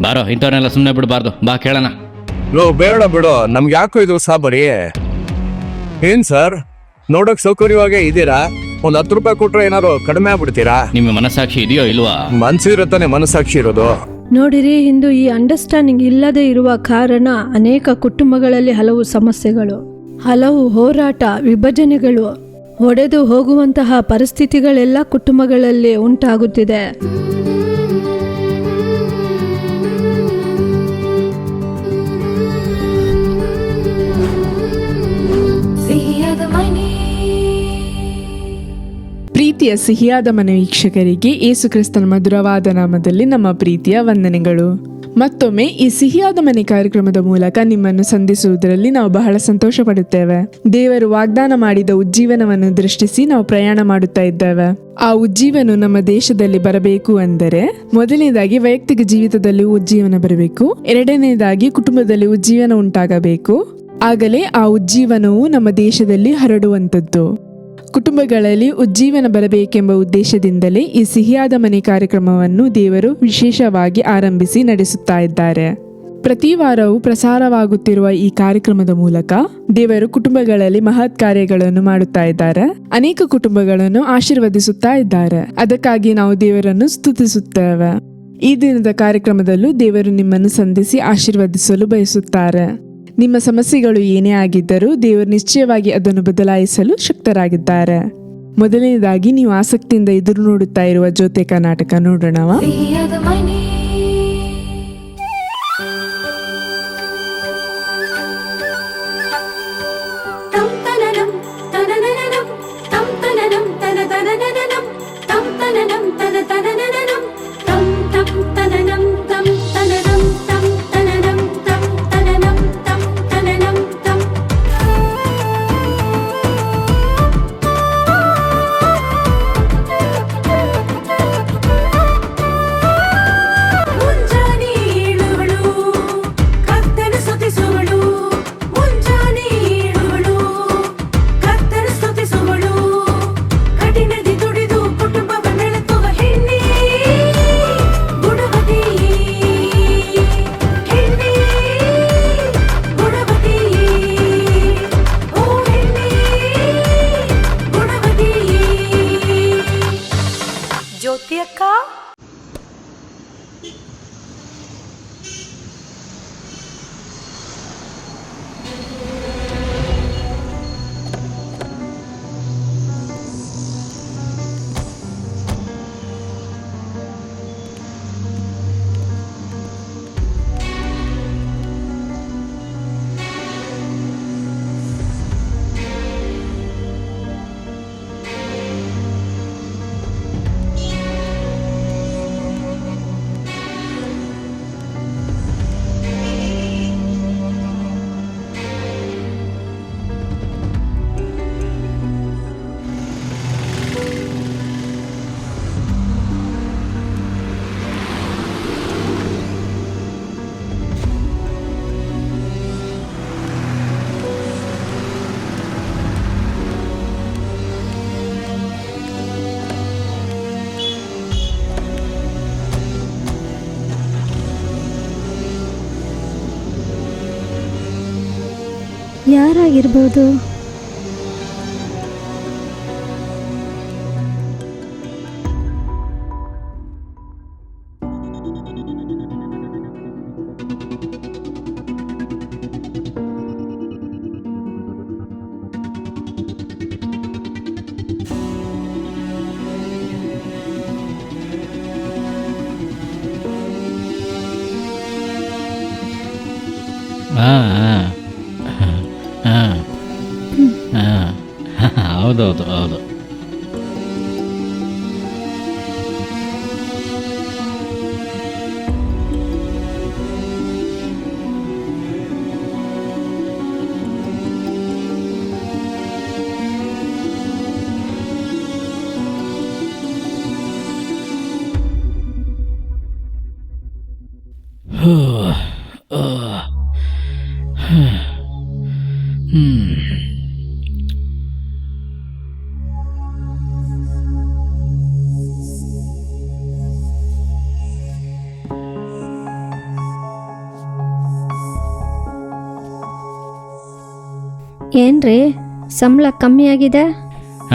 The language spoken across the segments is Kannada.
ಬಾರೋ, ಇಂಥವ್ರನ್ನೆಲ್ಲ ಸುಮ್ಮನೆ ಬಿಡಬಾರ್ದು. ಬಾ ಕೇಳೋಣ. ಲೋ ಬೇಡ ಬಿಡು, ನಮ್ಗೆ ಯಾಕೋ ಇದು ಸಾಬರಿ. ಏನ್ ಸರ್, ನೋಡಕ್ ಸೌಕರ್ಯವಾಗೇ ಇದ್ದೀರಾ? ಒಂದ್ 10 ರೂಪಾಯಿ ಕೊಟ್ರೆ ಏನಾದ್ರು ಕಡಿಮೆ ಆಗ್ಬಿಡ್ತೀರಾ? ನಿಮಗೆ ಮನಸ್ಸಾಕ್ಷಿ ಇದೆಯೋ ಇಲ್ವಾ? ಮನ್ಸಿರತ್ತಾನೆ ಮನಸ್ಸಾಕ್ಷಿ ಇರೋದು. ನೋಡಿರಿ, ಇಂದು ಈ ಅಂಡರ್ಸ್ಟ್ಯಾಂಡಿಂಗ್ ಇಲ್ಲದೆ ಇರುವ ಕಾರಣ ಅನೇಕ ಕುಟುಂಬಗಳಲ್ಲಿ ಹಲವು ಸಮಸ್ಯೆಗಳು, ಹಲವು ಹೋರಾಟ, ವಿಭಜನೆಗಳು, ಒಡೆದು ಹೋಗುವಂತಹ ಪರಿಸ್ಥಿತಿಗಳೆಲ್ಲ ಕುಟುಂಬಗಳಲ್ಲಿ ಉಂಟಾಗುತ್ತಿದೆ. ಪ್ರೀತಿಯ ಸಿಹಿಯಾದ ಮನೆ ವೀಕ್ಷಕರಿಗೆ ಯೇಸು ಕ್ರಿಸ್ತನ ಮಧುರವಾದ ನಾಮದಲ್ಲಿ ನಮ್ಮ ಪ್ರೀತಿಯ ವಂದನೆಗಳು. ಮತ್ತೊಮ್ಮೆ ಈ ಸಿಹಿಯಾದ ಮನೆ ಕಾರ್ಯಕ್ರಮದ ಮೂಲಕ ನಿಮ್ಮನ್ನು ಸಂಧಿಸುವುದರಲ್ಲಿ ನಾವು ಬಹಳ ಸಂತೋಷ ಪಡುತ್ತೇವೆ. ದೇವರು ವಾಗ್ದಾನ ಮಾಡಿದ ಉಜ್ಜೀವನವನ್ನು ದೃಷ್ಟಿಸಿ ನಾವು ಪ್ರಯಾಣ ಮಾಡುತ್ತಾ ಇದ್ದೇವೆ. ಆ ಉಜ್ಜೀವನ ನಮ್ಮ ದೇಶದಲ್ಲಿ ಬರಬೇಕು ಅಂದರೆ ಮೊದಲನೇದಾಗಿ ವೈಯಕ್ತಿಕ ಜೀವಿತದಲ್ಲಿ ಉಜ್ಜೀವನ ಬರಬೇಕು, ಎರಡನೇದಾಗಿ ಕುಟುಂಬದಲ್ಲಿ ಉಜ್ಜೀವನ ಉಂಟಾಗಬೇಕು. ಆಗಲೇ ಆ ಉಜ್ಜೀವನವು ನಮ್ಮ ದೇಶದಲ್ಲಿ ಹರಡುವಂಥದ್ದು. ಕುಟುಂಬಗಳಲ್ಲಿ ಉಜ್ಜೀವನ ಬರಬೇಕೆಂಬ ಉದ್ದೇಶದಿಂದಲೇ ಈ ಸಿಹಿಯಾದ ಮನೆ ಕಾರ್ಯಕ್ರಮವನ್ನು ದೇವರು ವಿಶೇಷವಾಗಿ ಆರಂಭಿಸಿ ನಡೆಸುತ್ತಾ ಇದ್ದಾರೆ. ಪ್ರತಿ ವಾರವೂ ಪ್ರಸಾರವಾಗುತ್ತಿರುವ ಈ ಕಾರ್ಯಕ್ರಮದ ಮೂಲಕ ದೇವರು ಕುಟುಂಬಗಳಲ್ಲಿ ಮಹತ್ ಕಾರ್ಯಗಳನ್ನು ಮಾಡುತ್ತಾ ಇದ್ದಾರೆ. ಅನೇಕ ಕುಟುಂಬಗಳನ್ನು ಆಶೀರ್ವದಿಸುತ್ತಾ ಇದ್ದಾರೆ. ಅದಕ್ಕಾಗಿ ನಾವು ದೇವರನ್ನು ಸ್ತುತಿಸುತ್ತೇವೆ. ಈ ದಿನದ ಕಾರ್ಯಕ್ರಮದಲ್ಲೂ ದೇವರು ನಿಮ್ಮನ್ನು ಸಂಧಿಸಿ ಆಶೀರ್ವದಿಸಲು ಬಯಸುತ್ತಾರೆ. ನಿಮ್ಮ ಸಮಸ್ಯೆಗಳು ಏನೇ ಆಗಿದ್ದರೂ ದೇವರು ನಿಶ್ಚಯವಾಗಿ ಅದನ್ನು ಬದಲಾಯಿಸಲು ಶಕ್ತರಾಗಿದ್ದಾರೆ. ಮೊದಲನೇದಾಗಿ ನೀವು ಆಸಕ್ತಿಯಿಂದ ಎದುರು ನೋಡುತ್ತಾ ಇರುವ ಜ್ಯೋತಿಕ ನಾಟಕ ನೋಡೋಣವಾ? ಯಾರಾಗಿರ್ಬೋದು? ಹೌದೌದು ಹೌದು. ಏನ್ರಿ ಸಂಬಳ ಕಮ್ಮಿ ಆಗಿದೆ?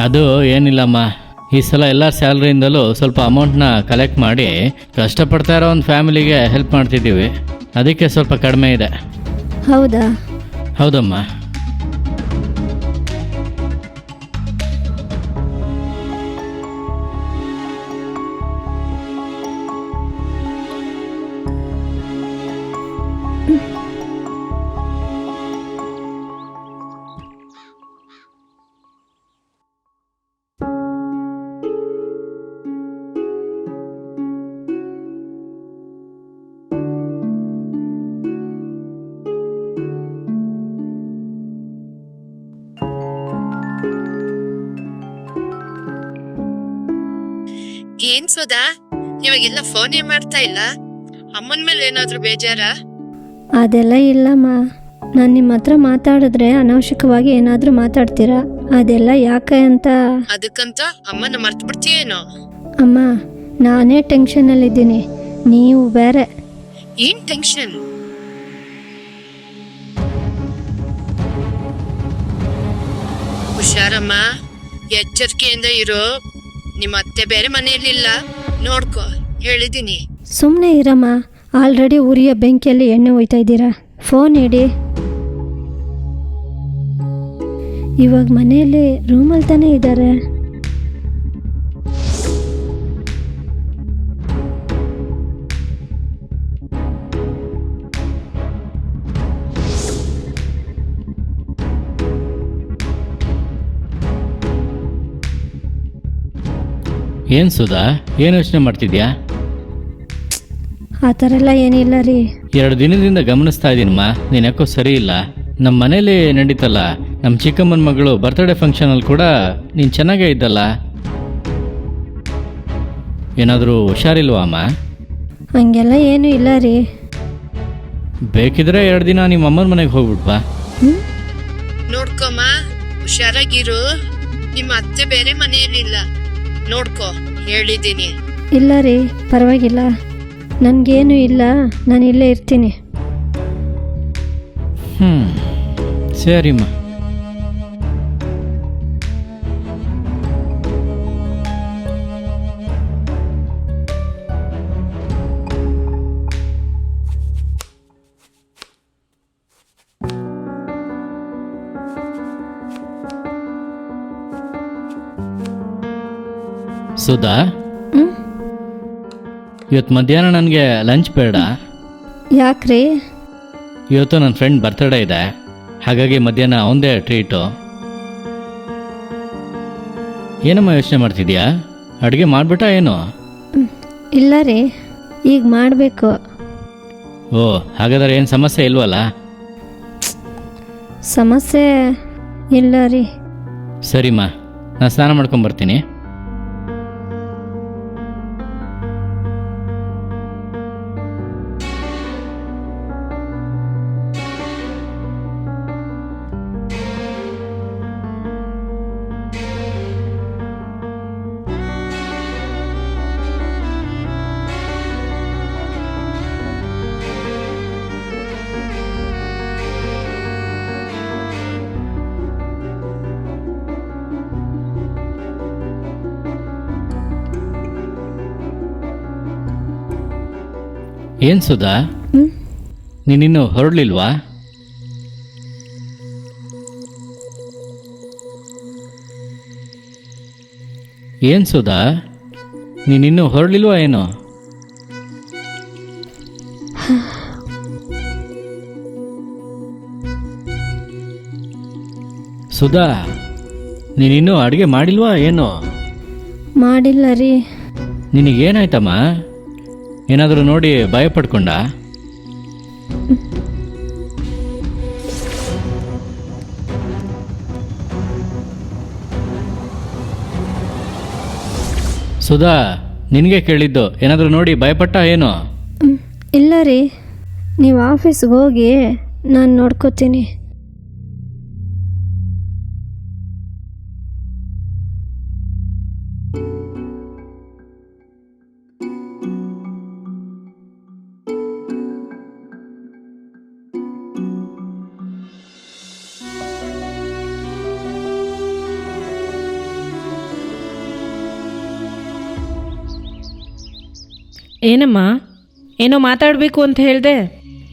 ಅದು ಏನಿಲ್ಲಮ್ಮ, ಈ ಸಲ ಎಲ್ಲ ಸ್ಯಾಲ್ರಿಯಿಂದಲೂ ಸ್ವಲ್ಪ ಅಮೌಂಟ್ನ ಕಲೆಕ್ಟ್ ಮಾಡಿ ಕಷ್ಟಪಡ್ತಾ ಇರೋ ಒಂದು ಫ್ಯಾಮಿಲಿಗೆ ಹೆಲ್ಪ್ ಮಾಡ್ತಿದ್ದೀವಿ. ಅದಕ್ಕೆ ಸ್ವಲ್ಪ ಕಡಿಮೆ ಇದೆ. ಹೌದಾ? ಹೌದಮ್ಮ. ಏನ್ ಸುಧಾ, ಇವಾಗೆಲ್ಲ ಫೋನೇ ಮಾಡ್ತಾ ಇಲ್ಲ? ಅಮ್ಮನ ಮೇಲೆ ಏನಾದ್ರೂ ಬೇಜಾರ? ಅದೆಲ್ಲ ಇಲ್ಲಮ್ಮ. ನಾನು ನಿಮ್ಮ ಹತ್ರ ಮಾತಾಡಿದ್ರೆ ಅನವಶ್ಯಕವಾಗಿ ಏನಾದರೂ ಮಾತಾಡ್ತೀರಾ, ಅದೆಲ್ಲ ಯಾಕೆ ಅಂತ. ಅದಕ್ಕಂತ ಅಮ್ಮನ ಮರ್ತು ಬಿಡ್ತೀಯೇನೋ? ಅಮ್ಮ, ನಾನೇ ಟೆನ್ಷನಲ್ಲಿದ್ದೀನಿ, ನೀವು ಬೇರೆ. ಏನ್ ಟೆನ್ಷನ್? ಹುಷಾರಮ್ಮ, ಎಚ್ಚರಿಕೆಯಿಂದ ಇರೋ. ನಿಮ್ಮ ಅತ್ತೆ ಬೇರೆ ಮನೆಯಲ್ಲಿಲ್ಲ, ನೋಡ್ಕೊ, ಹೇಳಿದೀನಿ. ಸುಮ್ಮನೆ ಇರಮ್ಮ, ಆಲ್ರೆಡಿ ಉರಿಯ ಬೆಂಕಿಯಲ್ಲಿ ಎಣ್ಣೆ ಒಯ್ತಾ ಇದ್ದೀರಾ. ಫೋನ್ ಇಡಿ. ಇವಾಗ ಮನೆಯಲ್ಲಿ ರೂಮಲ್ಲಿ ತಾನೇ ಇದ್ದಾರೆ. ಏನು ಸುಧಾ, ಏನು ಯೋಚನೆ ಮಾಡ್ತಿದ್ಯಾ? ಆ ಥರ ಎಲ್ಲ ಏನಿಲ್ಲ ರೀ. 2 ದಿನದಿಂದ ಗಮನಿಸ್ತಾ ಇದ್ದೀನಮ್ಮ, ನೀನು ಯಾಕೋ ಸರಿ ಇಲ್ಲ. ನಮ್ಮ ಮನೇಲಿ ನಡೀತಲ್ಲ, ನಮ್ಮ ಚಿಕ್ಕಮ್ಮನ ಮಗಳು ಬರ್ತ್ಡೇ ಫಂಕ್ಷನಲ್ಲಿ ಕೂಡ ನೀನು ಚೆನ್ನಾಗೇ ಇದ್ದಲ್ಲ. ಏನಾದರೂ ಹುಷಾರಿಲ್ವಾ ಅಮ್ಮ? ಹಂಗೆಲ್ಲ ಏನೂ ಇಲ್ಲ ರೀ. ಬೇಕಿದ್ರೆ 2 ದಿನ ನಿಮ್ಮ ಅಮ್ಮನ ಮನೆಗೆ ಹೋಗ್ಬಿಟ್ವಾ? ನೋಡ್ಕೊಮ್ಮ, ಹುಷಾರಾಗಿರು. ನಿಮ್ಮ ಅತ್ತೆ ಬೇರೆ ಮನೆಯಲ್ಲಿಲ್ಲ, ನೋಡ್ಕೊ, ಹೇಳಿದ್ದೀನಿ. ಇಲ್ಲ ರೀ, ಪರವಾಗಿಲ್ಲ, ನನಗೇನು ಇಲ್ಲ, ನಾನು ಇಲ್ಲೇ ಇರ್ತೀನಿ. ಸರಿಮ್ಮ. ಸುಧಾ, ಇವತ್ತು ಮಧ್ಯಾಹ್ನ ನನಗೆ ಲಂಚ್ ಬೇಡ. ಯಾಕ್ರಿ? ಇವತ್ತು ನನ್ನ ಫ್ರೆಂಡ್ ಬರ್ತ್ಡೇ ಇದೆ, ಹಾಗಾಗಿ ಮಧ್ಯಾಹ್ನ ಅವನದೇ ಟ್ರೀಟು. ಏನಮ್ಮ ಯೋಚನೆ ಮಾಡ್ತಿದ್ಯಾ? ಅಡುಗೆ ಮಾಡಿಬಿಟ್ಟಾ ಏನು? ಇಲ್ಲ ರೀ, ಈಗ ಮಾಡಬೇಕು. ಓ, ಹಾಗಾದ್ರೆ ಏನು ಸಮಸ್ಯೆ ಇಲ್ವಲ್ಲ? ಸಮಸ್ಯೆ ಇಲ್ಲ ರೀ. ಸರಿಮ್ಮ, ನಾನು ಸ್ನಾನ ಮಾಡ್ಕೊಂಬರ್ತೀನಿ. ಏನು ಸುಧಾ, ನೀನಿನ್ನೂ ಹೊರಡ್ಲಿಲ್ವಾ? ಏನು ಸುಧಾ, ನೀನಿನ್ನೂ ಹೊರಡ್ಲಿಲ್ವಾ ಏನು? ಸುಧಾ, ನೀನಿನ್ನೂ ಅಡುಗೆ ಮಾಡಿಲ್ವಾ ಏನು? ಮಾಡಿಲ್ಲ ರೀ. ನಿನಗೇನಾಯ್ತಮ್ಮ? ಏನಾದರೂ ನೋಡಿ ಭಯ ಪಡ್ಕೊಂಡ? ಸುಧಾ, ನಿನಗೆ ಕೇಳಿದ್ದು, ಏನಾದರೂ ನೋಡಿ ಭಯಪಟ್ಟ ಏನು? ಇಲ್ಲ ರೀ, ನೀವು ಆಫೀಸ್ಗೆ ಹೋಗಿ, ನಾನು ನೋಡ್ಕೋತೀನಿ. ಏನಮ್ಮ, ಏನೋ ಮಾತಾಡಬೇಕು ಅಂತ ಹೇಳಿದೆ,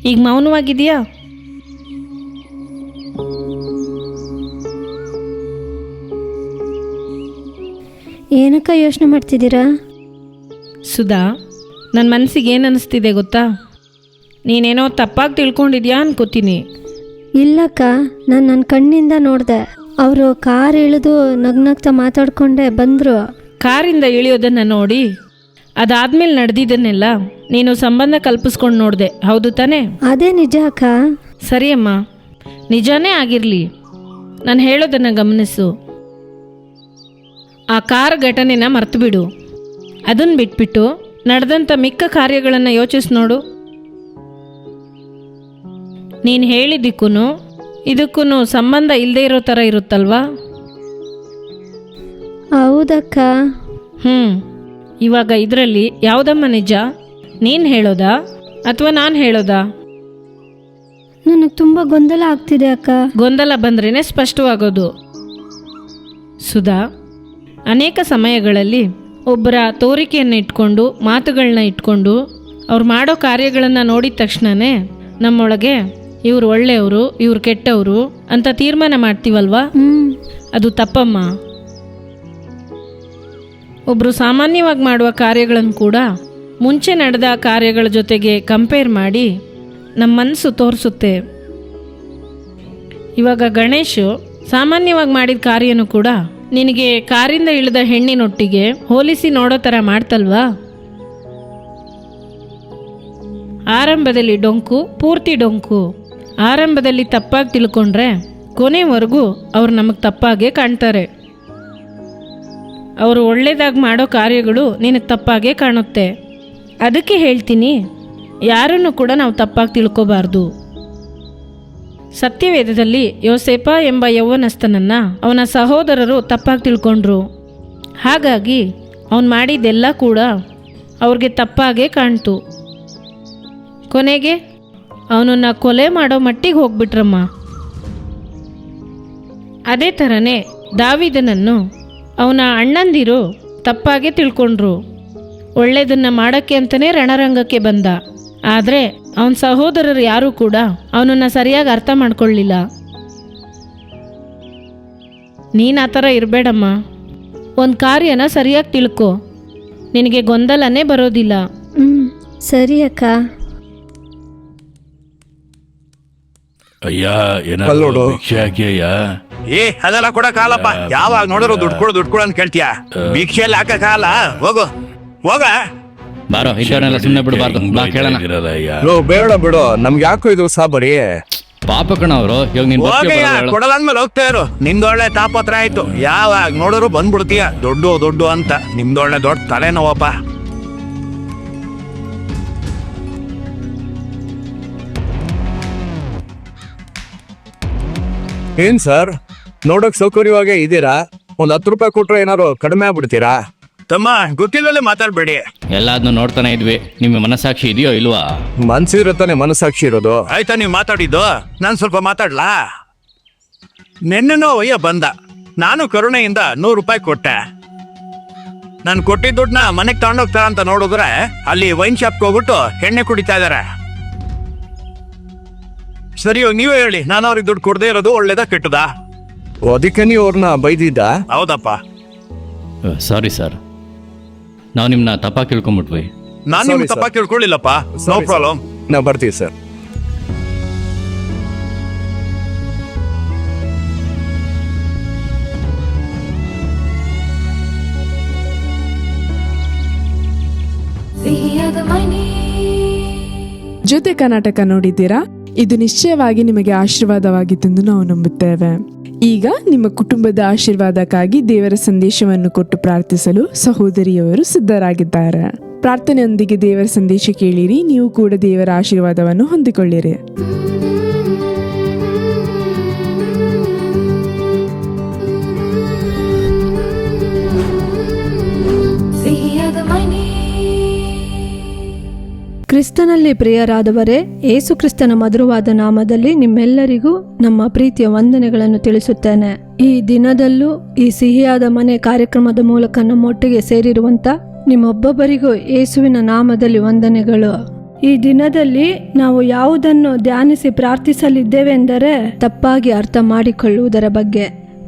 ಈಗ ಮೌನವಾಗಿದೆಯಾ? ಏನಕ್ಕ ಯೋಚನೆ ಮಾಡ್ತಿದ್ದೀರಾ? ಸುಧಾ, ನನ್ನ ಮನಸ್ಸಿಗೆ ಏನು ಅನ್ನಿಸ್ತಿದೆ ಗೊತ್ತಾ? ನೀನೇನೋ ತಪ್ಪಾಗಿ ತಿಳ್ಕೊಂಡಿದ್ಯಾ ಅನ್ಕೋತೀನಿ. ಇಲ್ಲಕ್ಕ, ನಾನು ನನ್ನ ಕಣ್ಣಿಂದ ನೋಡಿದೆ. ಅವರು ಕಾರ್ ಇಳಿದು ನಗ್ನಗ್ತಾ ಮಾತಾಡ್ಕೊಂಡೆ ಬಂದರು. ಕಾರಿಂದ ಇಳಿಯೋದನ್ನು ನೋಡಿ ಅದಾದ್ಮೇಲೆ ನಡೆದಿದ್ದನ್ನೆಲ್ಲ ನೀನು ಸಂಬಂಧ ಕಲ್ಪಿಸ್ಕೊಂಡು ನೋಡಿದೆ, ಹೌದು ತಾನೇ? ಅದೇ ನಿಜ ಅಕ್ಕ. ಸರಿಯಮ್ಮ, ನಿಜಾನೇ ಆಗಿರಲಿ, ನಾನು ಹೇಳೋದನ್ನು ಗಮನಿಸು. ಆ ಕಾರ್ ಘಟನೆನ ಮರ್ತು ಬಿಡು. ಅದನ್ನು ಬಿಟ್ಬಿಟ್ಟು ನಡೆದಂಥ ಮಿಕ್ಕ ಕಾರ್ಯಗಳನ್ನು ಯೋಚಿಸಿ ನೋಡು. ನೀನು ಹೇಳಿದ್ದಕ್ಕೂ ಇದಕ್ಕೂ ಸಂಬಂಧ ಇಲ್ಲದೆ ಇರೋ ಥರ ಇರುತ್ತಲ್ವಾ? ಹೌದಕ್ಕ. ಇವಾಗ ಇದರಲ್ಲಿ ಯಾವುದಮ್ಮ ನಿಜ? ನೀನು ಹೇಳೋದಾ ಅಥವಾ ನಾನು ಹೇಳೋದಾ? ನನಗೆ ತುಂಬ ಗೊಂದಲ ಆಗ್ತಿದೆ ಅಕ್ಕ. ಗೊಂದಲ ಬಂದ್ರೇ ಸ್ಪಷ್ಟವಾಗೋದು. ಸುಧಾ, ಅನೇಕ ಸಮಯಗಳಲ್ಲಿ ಒಬ್ಬರ ತೋರಿಕೆಯನ್ನು ಇಟ್ಕೊಂಡು, ಮಾತುಗಳನ್ನ ಇಟ್ಕೊಂಡು, ಅವ್ರು ಮಾಡೋ ಕಾರ್ಯಗಳನ್ನು ನೋಡಿದ ತಕ್ಷಣವೇ ನಮ್ಮೊಳಗೆ ಇವ್ರು ಒಳ್ಳೆಯವರು, ಇವ್ರು ಕೆಟ್ಟವರು ಅಂತ ತೀರ್ಮಾನ ಮಾಡ್ತೀವಲ್ವಾ? ಅದು ತಪ್ಪಮ್ಮ. ಒಬ್ಬರು ಸಾಮಾನ್ಯವಾಗಿ ಮಾಡುವ ಕಾರ್ಯಗಳನ್ನು ಕೂಡ ಮುಂಚೆ ನಡೆದ ಕಾರ್ಯಗಳ ಜೊತೆಗೆ ಕಂಪೇರ್ ಮಾಡಿ ನಮ್ಮ ಮನಸ್ಸು ತೋರಿಸುತ್ತೆ. ಇವಾಗ ಗಣೇಶು ಸಾಮಾನ್ಯವಾಗಿ ಮಾಡಿದ ಕಾರ್ಯನೂ ಕೂಡ ನಿನಗೆ ಕಾರಿಂದ ಇಳಿದ ಹೆಣ್ಣಿನೊಟ್ಟಿಗೆ ಹೋಲಿಸಿ ನೋಡೋ ಥರ ಮಾಡ್ತಲ್ವಾ? ಆರಂಭದಲ್ಲಿ ಡೊಂಕು, ಪೂರ್ತಿ ಡೊಂಕು. ಆರಂಭದಲ್ಲಿ ತಪ್ಪಾಗಿ ತಿಳ್ಕೊಂಡ್ರೆ ಕೊನೆವರೆಗೂ ಅವ್ರು ನಮಗೆ ತಪ್ಪಾಗೇ ಕಾಣ್ತಾರೆ. ಅವರು ಒಳ್ಳೆಯದಾಗಿ ಮಾಡೋ ಕಾರ್ಯಗಳು ನಿನಗೆ ತಪ್ಪಾಗೇ ಕಾಣುತ್ತೆ. ಅದಕ್ಕೆ ಹೇಳ್ತೀನಿ, ಯಾರನ್ನು ಕೂಡ ನಾವು ತಪ್ಪಾಗಿ ತಿಳ್ಕೊಬಾರ್ದು. ಸತ್ಯವೇದದಲ್ಲಿ ಯೋಸೇಪ ಎಂಬ ಯೌವನಸ್ಥನನ್ನು ಅವನ ಸಹೋದರರು ತಪ್ಪಾಗಿ ತಿಳ್ಕೊಂಡ್ರು. ಹಾಗಾಗಿ ಅವನು ಮಾಡಿದ್ದೆಲ್ಲ ಕೂಡ ಅವ್ರಿಗೆ ತಪ್ಪಾಗೇ ಕಾಣ್ತು. ಕೊನೆಗೆ ಅವನನ್ನು ಕೊಲೆ ಮಾಡೋ ಮಟ್ಟಿಗೆ ಹೋಗ್ಬಿಟ್ರಮ್ಮ. ಅದೇ ಥರನೇ ದಾವೀದನನ್ನು ಅವನ ಅಣ್ಣಂದಿರು ತಪ್ಪಾಗೆ ತಿಳ್ಕೊಂಡ್ರು. ಒಳ್ಳೆಯದನ್ನು ಮಾಡೋಕ್ಕೆ ಅಂತಲೇ ರಣರಂಗಕ್ಕೆ ಬಂದ. ಆದರೆ ಅವನ ಸಹೋದರರು ಯಾರೂ ಕೂಡ ಅವನನ್ನು ಸರಿಯಾಗಿ ಅರ್ಥ ಮಾಡ್ಕೊಳ್ಳಿಲ್ಲ. ನೀನು ಆ ಥರ ಇರಬೇಡಮ್ಮ. ಒಂದು ಕಾರ್ಯನ ಸರಿಯಾಗಿ ತಿಳ್ಕೊ, ನಿನಗೆ ಗೊಂದಲನೇ ಬರೋದಿಲ್ಲ. ಸರಿ ಅಕ್ಕ. ಅಯ್ಯ, ಅಲ್ಲೋಡು. ಭಿಕ್ಷೆ ಹಾಕಿ ಅಯ್ಯ. ಅದೆಲ್ಲ ಕೊಡಕ್ಕಾಗಲ್ಲಪ್ಪ. ಯಾವಾಗ ನೋಡಿದ್ರು ದುಡ್ಡು ಕೊಡು ಅಂತ ಕೇಳ್ತೀಯ? ಭಿಕ್ಷೆಯಲ್ಲಿ ಹಾಕಕ್ಕಾಗಲ್ಲ. ಹೋಗು ಹೋಗ. ಬಾರೋ, ಇದನ್ನೆಲ್ಲ ಸುಮ್ಮನೆ ಬಿಡಬಾರ್ದು, ಬಾ ಕೇಳೋಣ. ಇರೋದ ಅಯ್ಯ. ಬೇಡ ಬಿಡು, ನಮ್ಗೆ ಯಾಕೋ ಇದು ಸಾಬರಿ. ಪಾಪ ಕಣ ಅವರು. ಇವಾಗ ನೀನು ಕೊಡಲ್ಲ ಅಂದ್ಮೇಲೆ ಹೋಗ್ತಾ ಇರು. ನಿಮ್ದೊಳ್ಳೆ ತಾಪತ್ರ ಆಯ್ತು. ಯಾವಾಗ ನೋಡಿದ್ರು ಬಂದ್ಬಿಡ್ತೀಯ ದೊಡ್ಡು ಅಂತ. ನಿಮ್ದೊಳ್ಳೆ ದೊಡ್ಡ ತಲೆನೋವಪ್ಪ. ಏನ್ ಸರ್, ನೋಡಕ್ ಸೌಕರ್ಯವಾಗೇ ಇದ್ದೀರಾ? ಒಂದ್ 10 ರೂಪಾಯಿ ಕೊಟ್ರೆ ಏನಾರು ಕಡಿಮೆ ಆಗ್ಬಿಡ್ತೀರಾ? ತಮ್ಮ, ಗೊತ್ತಿಲ್ಲದೆ ಮಾತಾಡ್ಬೇಡಿ. ಎಲ್ಲಾದ್ನೂ ನೋಡ್ತಾನೆ ಇದ್ವಿ. ನಿಮ್ಮ ಮನಸ್ಸಾಕ್ಷಿ ಇದೆಯೋ ಇಲ್ವಾ? ಮನ್ಸಿರತ್ತಾನೆ ಮನಸ್ಸಾಕ್ಷಿ ಇರೋದು. ಆಯ್ತಾ ನೀವು ಮಾತಾಡಿದ್ದು? ನಾನು ಸ್ವಲ್ಪ ಮಾತಾಡ್ಲಾ? ನೆನ್ನೆನೋ ಅಯ್ಯ ಬಂದ. ನಾನು ಕರುಣೆಯಿಂದ 100 ರೂಪಾಯಿ ಕೊಟ್ಟೆ. ನಾನು ಕೊಟ್ಟಿದ್ದ ದುಡ್ಡನ್ನ ಮನೆಗೆ ತಗೊಂಡೋಗ್ತಾರ ಅಂತ ನೋಡಿದ್ರೆ ಅಲ್ಲಿ ವೈನ್ ಶಾಪ್ಗೆ ಹೋಗ್ಬಿಟ್ಟು ಎಣ್ಣೆ ಕುಡಿತಾ ಇದಾರೆ. ಸರಿ, ನೀವೇ ಹೇಳಿ, ನಾನು ಅವ್ರಿಗೆ ದುಡ್ಡು ಕೊಡದೇ ಇರೋದು ಒಳ್ಳೇದಾ ಕೆಟ್ಟದಾ? ಅದಕ್ಕೆ ನೀವು ಅವ್ರನ್ನ ಬೈದಿದ್ದ? ಹೌದಪ್ಪ. ಸಾರಿ ಸರ್, ನಾವು ನಿಮ್ಮನ್ನ ತಪ್ಪಾಗಿ ತಿಳ್ಕೊಂಬಿಟ್ವಿ. ನಾನು ನಿಮ್ಗೆ ತಪ್ಪಾಗಿ ತಿಳ್ಕೊಳ್ಳಿಲ್ಲಪ್ಪ. No problem. ನಾವು ಬರ್ತೀವಿ ಸರ್. ಜೊತೆ ಕರ್ನಾಟಕ ನೋಡಿದ್ದೀರಾ? ಇದು ನಿಶ್ಚಯವಾಗಿ ನಿಮಗೆ ಆಶೀರ್ವಾದವಾಗಿತ್ತೆಂದು ನಾವು ನಂಬುತ್ತೇವೆ. ಈಗ ನಿಮ್ಮ ಕುಟುಂಬದ ಆಶೀರ್ವಾದಕ್ಕಾಗಿ ದೇವರ ಸಂದೇಶವನ್ನು ಕೊಟ್ಟು ಪ್ರಾರ್ಥಿಸಲು ಸಹೋದರಿಯವರು ಸಿದ್ಧರಾಗಿದ್ದಾರೆ. ಪ್ರಾರ್ಥನೆಯೊಂದಿಗೆ ದೇವರ ಸಂದೇಶ ಕೇಳಿರಿ, ನೀವು ಕೂಡ ದೇವರ ಆಶೀರ್ವಾದವನ್ನು ಹೊಂದಿಕೊಳ್ಳಿರಿ. ಕ್ರಿಸ್ತನಲ್ಲಿ ಪ್ರಿಯರಾದವರೇ, ಏಸು ಕ್ರಿಸ್ತನ ಮಧುರವಾದ ನಾಮದಲ್ಲಿ ನಿಮ್ಮೆಲ್ಲರಿಗೂ ನಮ್ಮ ಪ್ರೀತಿಯ ವಂದನೆಗಳನ್ನು ತಿಳಿಸುತ್ತೇನೆ. ಈ ದಿನದಲ್ಲೂ ಈ ಸಿಹಿಯಾದ ಮನೆ ಕಾರ್ಯಕ್ರಮದ ಮೂಲಕ ನಮ್ಮೊಟ್ಟಿಗೆ ಸೇರಿರುವಂಥ ನಿಮ್ಮೊಬ್ಬೊಬ್ಬರಿಗೂ ಯೇಸುವಿನ ನಾಮದಲ್ಲಿ ವಂದನೆಗಳು. ಈ ದಿನದಲ್ಲಿ ನಾವು ಯಾವುದನ್ನು ಧ್ಯಾನಿಸಿ ಪ್ರಾರ್ಥಿಸಲಿದ್ದೇವೆಂದರೆ ತಪ್ಪಾಗಿ ಅರ್ಥ ಮಾಡಿಕೊಳ್ಳುವುದರ ಬಗ್ಗೆ.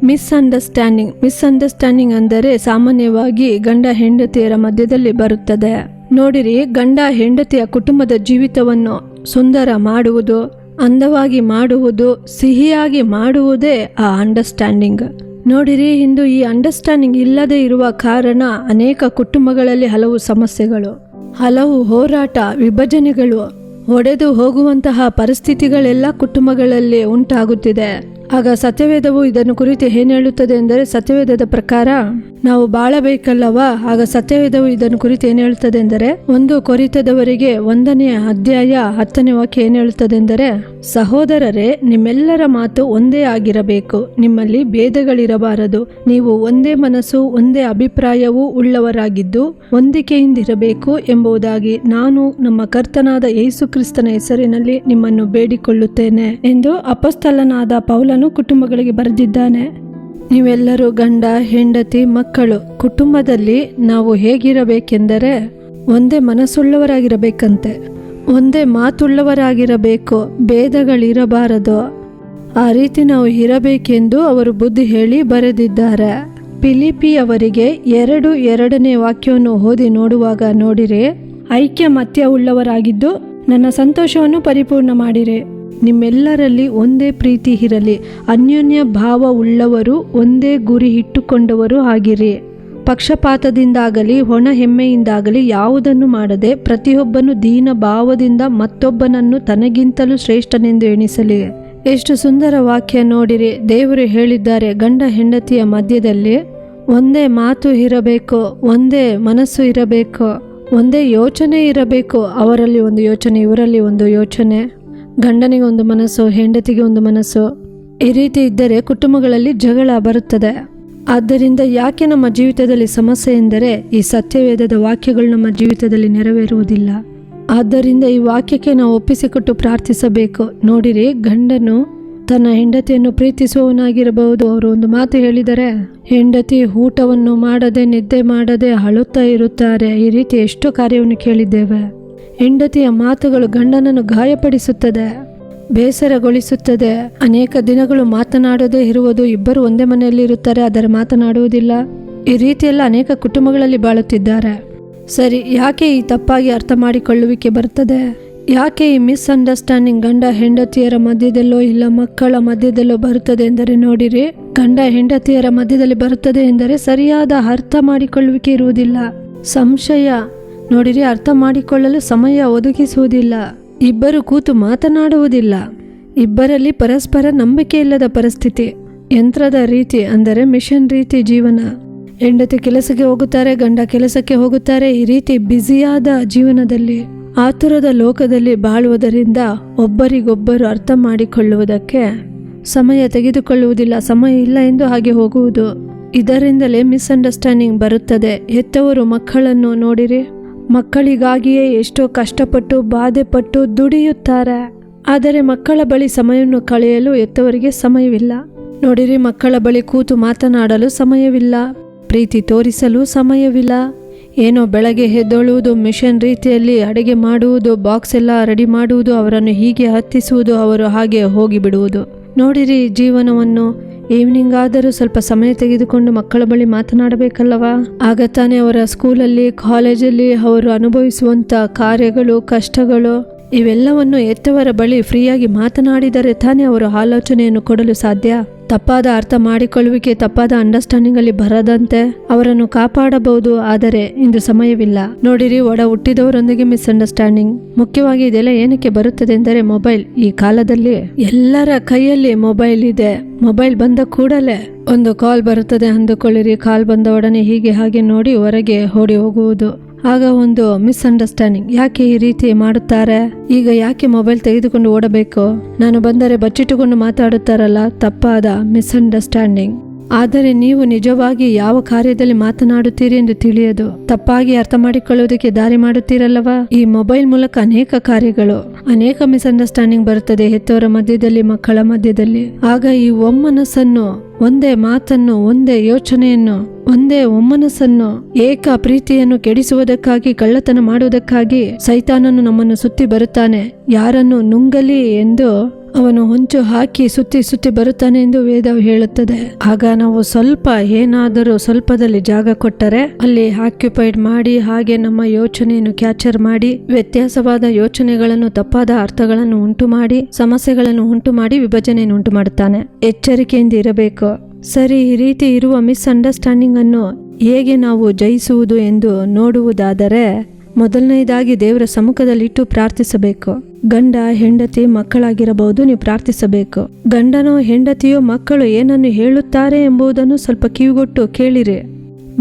ಮಿಸ್ಅಂಡರ್ಸ್ಟ್ಯಾಂಡಿಂಗ್ ಅಂದರೆ ಸಾಮಾನ್ಯವಾಗಿ ಗಂಡ ಹೆಂಡತಿಯರ ಮಧ್ಯದಲ್ಲಿ ಬರುತ್ತದೆ. ನೋಡಿರಿ, ಗಂಡ ಹೆಂಡತಿಯ ಕುಟುಂಬದ ಜೀವಿತವನ್ನು ಸುಂದರ ಮಾಡುವುದು, ಅಂದವಾಗಿ ಮಾಡುವುದು, ಸಿಹಿಯಾಗಿ ಮಾಡುವುದೇ ಆ ಅಂಡರ್ಸ್ಟ್ಯಾಂಡಿಂಗ್. ನೋಡಿರಿ, ಇಂದು ಈ ಅಂಡರ್ಸ್ಟ್ಯಾಂಡಿಂಗ್ ಇಲ್ಲದೆ ಇರುವ ಕಾರಣ ಅನೇಕ ಕುಟುಂಬಗಳಲ್ಲಿ ಹಲವು ಸಮಸ್ಯೆಗಳು, ಹಲವು ಹೋರಾಟ, ವಿಭಜನೆಗಳು, ಒಡೆದು ಹೋಗುವಂತಹ ಪರಿಸ್ಥಿತಿಗಳೆಲ್ಲ ಕುಟುಂಬಗಳಲ್ಲಿ ಉಂಟಾಗುತ್ತಿದೆ. ಆಗ ಸತ್ಯವೇದವು ಇದನ್ನು ಕುರಿತು ಏನು ಹೇಳುತ್ತದೆ ಎಂದರೆ, ಸತ್ಯವೇದದ ಪ್ರಕಾರ ನಾವು ಬಾಳಬೇಕಲ್ಲವಾ? ಆಗ ಸತ್ಯವೇದವು ಇದನ್ನು ಕುರಿತು ಏನು ಹೇಳುತ್ತದೆ ಎಂದರೆ, 1 ಕೊರಿಂಥದವರಿಗೆ 1ನೇ ಅಧ್ಯಾಯ 10ನೇ ವಾಕ್ಯ ಏನು ಹೇಳುತ್ತದೆ ಎಂದರೆ, ಸಹೋದರರೇ, ನಿಮ್ಮೆಲ್ಲರ ಮಾತು ಒಂದೇ ಆಗಿರಬೇಕು, ನಿಮ್ಮಲ್ಲಿ ಭೇದಗಳಿರಬಾರದು, ನೀವು ಒಂದೇ ಮನಸ್ಸು ಒಂದೇ ಅಭಿಪ್ರಾಯವೂ ಉಳ್ಳವರಾಗಿದ್ದು ಹೊಂದಿಕೆಯಿಂದಿರಬೇಕು ಎಂಬುದಾಗಿ ನಾನು ನಮ್ಮ ಕರ್ತನಾದ ಯೇಸು ಕ್ರಿಸ್ತನ ಹೆಸರಿನಲ್ಲಿ ನಿಮ್ಮನ್ನು ಬೇಡಿಕೊಳ್ಳುತ್ತೇನೆ ಎಂದು ಅಪೊಸ್ತಲನಾದ ಪೌಲನು ಕುಟುಂಬಗಳಿಗೆ ಬರೆದಿದ್ದಾನೆ. ನೀವೆಲ್ಲರೂ ಗಂಡ ಹೆಂಡತಿ ಮಕ್ಕಳು ಕುಟುಂಬದಲ್ಲಿ ನಾವು ಹೇಗಿರಬೇಕೆಂದರೆ ಒಂದೇ ಮನಸ್ಸುಳ್ಳವರಾಗಿರಬೇಕಂತೆ, ಒಂದೇ ಮಾತುಳ್ಳವರಾಗಿರಬೇಕು, ಭೇದಗಳಿರಬಾರದು. ಆ ರೀತಿ ನಾವು ಇರಬೇಕೆಂದು ಅವರು ಬುದ್ಧಿ ಹೇಳಿ ಬರೆದಿದ್ದಾರೆ. ಫಿಲಿಪಿಯವರಿಗೆ 2:2ನೇ ವಾಕ್ಯವನ್ನು ಓದಿ ನೋಡುವಾಗ ನೋಡಿರಿ, ಐಕ್ಯಮತ್ಯ ಉಳ್ಳವರಾಗಿದ್ದು ನನ್ನ ಸಂತೋಷವನ್ನು ಪರಿಪೂರ್ಣ ಮಾಡಿರಿ, ನಿಮ್ಮೆಲ್ಲರಲ್ಲಿ ಒಂದೇ ಪ್ರೀತಿ ಇರಲಿ, ಅನ್ಯೋನ್ಯ ಭಾವ ಉಳ್ಳವರು, ಒಂದೇ ಗುರಿ ಇಟ್ಟುಕೊಂಡವರು ಆಗಿರಿ. ಪಕ್ಷಪಾತದಿಂದಾಗಲಿ ಒಣ ಹೆಮ್ಮೆಯಿಂದಾಗಲಿ ಯಾವುದನ್ನು ಮಾಡದೆ ಪ್ರತಿಯೊಬ್ಬನು ದೀನ ಭಾವದಿಂದ ಮತ್ತೊಬ್ಬನನ್ನು ತನಗಿಂತಲೂ ಶ್ರೇಷ್ಠನೆಂದು ಎಣಿಸಲಿ. ಎಷ್ಟು ಸುಂದರ ವಾಕ್ಯ ನೋಡಿರಿ. ದೇವರು ಹೇಳಿದ್ದಾರೆ, ಗಂಡ ಹೆಂಡತಿಯ ಮಧ್ಯದಲ್ಲಿ ಒಂದೇ ಮಾತು ಇರಬೇಕು, ಒಂದೇ ಮನಸ್ಸು ಇರಬೇಕು, ಒಂದೇ ಯೋಚನೆ ಇರಬೇಕು. ಅವರಲ್ಲಿ ಒಂದು ಯೋಚನೆ, ಇವರಲ್ಲಿ ಒಂದು ಯೋಚನೆ, ಗಂಡನಿಗೆ ಒಂದು ಮನಸ್ಸು, ಹೆಂಡತಿಗೆ ಒಂದು ಮನಸ್ಸು. ಈ ರೀತಿ ಇದ್ದರೆ ಕುಟುಂಬಗಳಲ್ಲಿ ಜಗಳ ಬರುತ್ತದೆ. ಆದ್ದರಿಂದ ಯಾಕೆ ನಮ್ಮ ಜೀವಿತದಲ್ಲಿ ಸಮಸ್ಯೆ ಎಂದರೆ ಈ ಸತ್ಯವೇದದ ವಾಕ್ಯಗಳು ನಮ್ಮ ಜೀವಿತದಲ್ಲಿ ನೆರವೇರುವುದಿಲ್ಲ. ಆದ್ದರಿಂದ ಈ ವಾಕ್ಯಕ್ಕೆ ನಾವು ಒಪ್ಪಿಸಿಕೊಟ್ಟು ಪ್ರಾರ್ಥಿಸಬೇಕು. ನೋಡಿರಿ, ಗಂಡನು ತನ್ನ ಹೆಂಡತಿಯನ್ನು ಪ್ರೀತಿಸುವವನಾಗಿರಬಹುದು. ಅವರು ಒಂದು ಮಾತು ಹೇಳಿದರೆ, ಹೆಂಡತಿ ಊಟವನ್ನು ಮಾಡದೆ ನಿದ್ದೆ ಮಾಡದೆ ಅಳುತ್ತಾ ಇರುತ್ತಾರೆ. ಈ ರೀತಿ ಎಷ್ಟೋ ಕಾರ್ಯವನ್ನು ಕೇಳಿದ್ದೇವೆ. ಹೆಂಡತಿಯ ಮಾತುಗಳು ಗಂಡನನ್ನು ಗಾಯಪಡಿಸುತ್ತದೆ, ಬೇಸರಗೊಳಿಸುತ್ತದೆ. ಅನೇಕ ದಿನಗಳು ಮಾತನಾಡದೇ ಇರುವುದು. ಇಬ್ಬರು ಒಂದೇ ಮನೆಯಲ್ಲಿ ಇರುತ್ತಾರೆ, ಆದರೆ ಮಾತನಾಡುವುದಿಲ್ಲ. ಈ ರೀತಿಯೆಲ್ಲ ಅನೇಕ ಕುಟುಂಬಗಳಲ್ಲಿ ಬಾಳುತ್ತಿದ್ದಾರೆ. ಸರಿ, ಯಾಕೆ ಈ ತಪ್ಪಾಗಿ ಅರ್ಥ ಮಾಡಿಕೊಳ್ಳುವಿಕೆ ಬರ್ತದೆ? ಯಾಕೆ ಈ ಮಿಸ್ಅಂಡರ್ಸ್ಟ್ಯಾಂಡಿಂಗ್ ಗಂಡ ಹೆಂಡತಿಯರ ಮಧ್ಯದಲ್ಲೋ ಇಲ್ಲ ಮಕ್ಕಳ ಮಧ್ಯದಲ್ಲೋ ಬರುತ್ತದೆ ಎಂದರೆ, ನೋಡಿರಿ, ಗಂಡ ಹೆಂಡತಿಯರ ಮಧ್ಯದಲ್ಲಿ ಬರುತ್ತದೆ ಎಂದರೆ ಸರಿಯಾದ ಅರ್ಥ ಮಾಡಿಕೊಳ್ಳುವಿಕೆ ಇರುವುದಿಲ್ಲ, ಸಂಶಯ. ನೋಡಿರಿ, ಅರ್ಥ ಮಾಡಿಕೊಳ್ಳಲು ಸಮಯ ಒದಗಿಸುವುದಿಲ್ಲ, ಇಬ್ಬರು ಕೂತು ಮಾತನಾಡುವುದಿಲ್ಲ, ಇಬ್ಬರಲ್ಲಿ ಪರಸ್ಪರ ನಂಬಿಕೆ ಇಲ್ಲದ ಪರಿಸ್ಥಿತಿ, ಯಂತ್ರದ ರೀತಿ ಅಂದರೆ ಮಿಷನ್ ರೀತಿ ಜೀವನ. ಹೆಂಡತಿ ಕೆಲಸಕ್ಕೆ ಹೋಗುತ್ತಾರೆ, ಗಂಡ ಕೆಲಸಕ್ಕೆ ಹೋಗುತ್ತಾರೆ. ಈ ರೀತಿ ಬ್ಯುಸಿಯಾದ ಜೀವನದಲ್ಲಿ, ಆತುರದ ಲೋಕದಲ್ಲಿ ಬಾಳುವುದರಿಂದ ಒಬ್ಬರಿಗೊಬ್ಬರು ಅರ್ಥ ಮಾಡಿಕೊಳ್ಳುವುದಕ್ಕೆ ಸಮಯ ತೆಗೆದುಕೊಳ್ಳುವುದಿಲ್ಲ. ಸಮಯ ಇಲ್ಲ ಎಂದು ಹಾಗೆ ಹೋಗುವುದು. ಇದರಿಂದಲೇ ಮಿಸ್ಅಂಡರ್ಸ್ಟ್ಯಾಂಡಿಂಗ್ ಬರುತ್ತದೆ. ಹೆತ್ತವರು ಮಕ್ಕಳನ್ನು ನೋಡಿರಿ, ಮಕ್ಕಳಿಗಾಗಿಯೇ ಎಷ್ಟೋ ಕಷ್ಟಪಟ್ಟು ಬಾಧೆಪಟ್ಟು ದುಡಿಯುತ್ತಾರೆ. ಆದರೆ ಮಕ್ಕಳ ಬಳಿ ಸಮಯವನ್ನು ಕಳೆಯಲು ಹೆತ್ತವರಿಗೆ ಸಮಯವಿಲ್ಲ. ನೋಡಿರಿ, ಮಕ್ಕಳ ಬಳಿ ಕೂತು ಮಾತನಾಡಲು ಸಮಯವಿಲ್ಲ, ಪ್ರೀತಿ ತೋರಿಸಲು ಸಮಯವಿಲ್ಲ. ಏನೋ ಬೆಳಗ್ಗೆ ಎದ್ದೇಳುವುದು, ಮಿಷನ್ ರೀತಿಯಲ್ಲಿ ಅಡುಗೆ ಮಾಡುವುದು, ಬಾಕ್ಸ್ ಎಲ್ಲ ರೆಡಿ ಮಾಡುವುದು, ಅವರನ್ನು ಹೀಗೆ ಹತ್ತಿಸುವುದು, ಅವರು ಹಾಗೆ ಹೋಗಿಬಿಡುವುದು. ನೋಡಿರಿ, ಜೀವನವನ್ನು ಈವ್ನಿಂಗ್ ಆದರೂ ಸ್ವಲ್ಪ ಸಮಯ ತೆಗೆದುಕೊಂಡು ಮಕ್ಕಳ ಬಳಿ ಮಾತನಾಡಬೇಕಲ್ಲವಾ? ಆಗ ತಾನೇ ಅವರ ಸ್ಕೂಲಲ್ಲಿ ಕಾಲೇಜಲ್ಲಿ ಅವರು ಅನುಭವಿಸುವಂಥ ಕಾರ್ಯಗಳು, ಕಷ್ಟಗಳು ಇವೆಲ್ಲವನ್ನು ಹೆತ್ತವರ ಬಳಿ ಫ್ರೀಯಾಗಿ ಮಾತನಾಡಿದರೆ ತಾನೇ ಅವರು ಆಲೋಚನೆಯನ್ನು ಕೊಡಲು ಸಾಧ್ಯ. ತಪ್ಪಾದ ಅರ್ಥ ಮಾಡಿಕೊಳ್ಳುವಿಕೆ, ತಪ್ಪಾದ ಅಂಡರ್ಸ್ಟ್ಯಾಂಡಿಂಗ್ ಅಲ್ಲಿ ಬರದಂತೆ ಅವರನ್ನು ಕಾಪಾಡಬಹುದು. ಆದರೆ ಇಂದು ಸಮಯವಿಲ್ಲ. ನೋಡಿರಿ, ಒಡ ಹುಟ್ಟಿದವರೊಂದಿಗೆ ಮಿಸ್ಅಂಡರ್ಸ್ಟ್ಯಾಂಡಿಂಗ್. ಮುಖ್ಯವಾಗಿ ಇದೆಲ್ಲ ಏನಕ್ಕೆ ಬರುತ್ತದೆ ಎಂದರೆ ಮೊಬೈಲ್. ಈ ಕಾಲದಲ್ಲಿ ಎಲ್ಲರ ಕೈಯಲ್ಲಿ ಮೊಬೈಲ್ ಇದೆ. ಮೊಬೈಲ್ ಬಂದ ಕೂಡಲೇ ಒಂದು ಕಾಲ್ ಬರುತ್ತದೆ ಅಂದುಕೊಳ್ಳಿರಿ. ಕಾಲ್ ಬಂದ ಒಡನೆ ಹೀಗೆ ಹಾಗೆ ನೋಡಿ ಹೊರಗೆ ಓಡಿ ಹೋಗುವುದು. ಆಗ ಒಂದು ಮಿಸ್ಅಂಡರ್ಸ್ಟ್ಯಾಂಡಿಂಗ್. ಯಾಕೆ ಈ ರೀತಿ ಮಾಡುತ್ತಾರೆ? ಈಗ ಯಾಕೆ ಮೊಬೈಲ್ ತೆಗೆದುಕೊಂಡು ಓಡಬೇಕು? ನಾನು ಬಂದರೆ ಬಚ್ಚಿಟ್ಟುಕೊಂಡು ಮಾತಾಡುತ್ತಾರಲ್ಲ, ತಪ್ಪಾದ ಮಿಸ್ಅಂಡರ್ಸ್ಟ್ಯಾಂಡಿಂಗ್. ಆದರೆ ನೀವು ನಿಜವಾಗಿ ಯಾವ ಕಾರ್ಯದಲ್ಲಿ ಮಾತನಾಡುತ್ತೀರಿ ಎಂದು ತಿಳಿಯದು. ತಪ್ಪಾಗಿ ಅರ್ಥ ಮಾಡಿಕೊಳ್ಳುವುದಕ್ಕೆ ದಾರಿ ಮಾಡುತ್ತೀರಲ್ಲವಾ? ಈ ಮೊಬೈಲ್ ಮೂಲಕ ಅನೇಕ ಕಾರ್ಯಗಳು, ಅನೇಕ ಮಿಸ್ಅಂಡರ್ಸ್ಟ್ಯಾಂಡಿಂಗ್ ಬರುತ್ತದೆ ಹೆತ್ತವರ ಮಧ್ಯದಲ್ಲಿ, ಮಕ್ಕಳ ಮಧ್ಯದಲ್ಲಿ. ಆಗ ಈ ಒಮ್ಮನಸ್ಸನ್ನು, ಒಂದೇ ಮಾತನ್ನು, ಒಂದೇ ಯೋಚನೆಯನ್ನು, ಒಂದೇ ಒಮ್ಮನಸ್ಸನ್ನು, ಏಕ ಪ್ರೀತಿಯನ್ನು ಕೆಡಿಸುವುದಕ್ಕಾಗಿ, ಕಳ್ಳತನ ಮಾಡುವುದಕ್ಕಾಗಿ ಸೈತಾನನು ನಮ್ಮನ್ನು ಸುತ್ತಿ ಬರುತ್ತಾನೆ. ಯಾರನ್ನು ನುಂಗಲಿ ಎಂದು ಅವನು ಹೊಂಚು ಹಾಕಿ ಸುತ್ತಿ ಸುತ್ತಿ ಬರುತ್ತಾನೆ ಎಂದು ವೇದವು ಹೇಳುತ್ತದೆ. ಆಗ ನಾವು ಸ್ವಲ್ಪ ಏನಾದರೂ ಸ್ವಲ್ಪದಲ್ಲಿ ಜಾಗ ಕೊಟ್ಟರೆ ಅಲ್ಲಿ ಆಕ್ಯುಪೈಡ್ ಮಾಡಿ, ಹಾಗೆ ನಮ್ಮ ಯೋಚನೆಯನ್ನು ಕ್ಯಾಪ್ಚರ್ ಮಾಡಿ, ವ್ಯತ್ಯಾಸವಾದ ಯೋಚನೆಗಳನ್ನು, ತಪ್ಪಾದ ಅರ್ಥಗಳನ್ನು ಉಂಟು ಮಾಡಿ, ಸಮಸ್ಯೆಗಳನ್ನು ಉಂಟು ಮಾಡಿ, ವಿಭಜನೆಯನ್ನು ಉಂಟು ಮಾಡುತ್ತಾನೆ. ಎಚ್ಚರಿಕೆಯಿಂದ ಇರಬೇಕು. ಸರಿ, ಈ ರೀತಿ ಇರುವ ಮಿಸ್ಅಂಡರ್ಸ್ಟ್ಯಾಂಡಿಂಗ್ ಅನ್ನು ಹೇಗೆ ನಾವು ಜಯಿಸುವುದು ಎಂದು ನೋಡುವುದಾದರೆ, ಮೊದಲನೇದಾಗಿ ದೇವರ ಸಮ್ಮುಖದಲ್ಲಿಟ್ಟು ಪ್ರಾರ್ಥಿಸಬೇಕು. ಗಂಡ, ಹೆಂಡತಿ, ಮಕ್ಕಳಾಗಿರಬಹುದು, ನೀವು ಪ್ರಾರ್ಥಿಸಬೇಕು. ಗಂಡನೋ ಹೆಂಡತಿಯೋ ಮಕ್ಕಳು ಏನನ್ನು ಹೇಳುತ್ತಾರೆ ಎಂಬುದನ್ನು ಸ್ವಲ್ಪ ಕಿವಿಗೊಟ್ಟು ಕೇಳಿರಿ.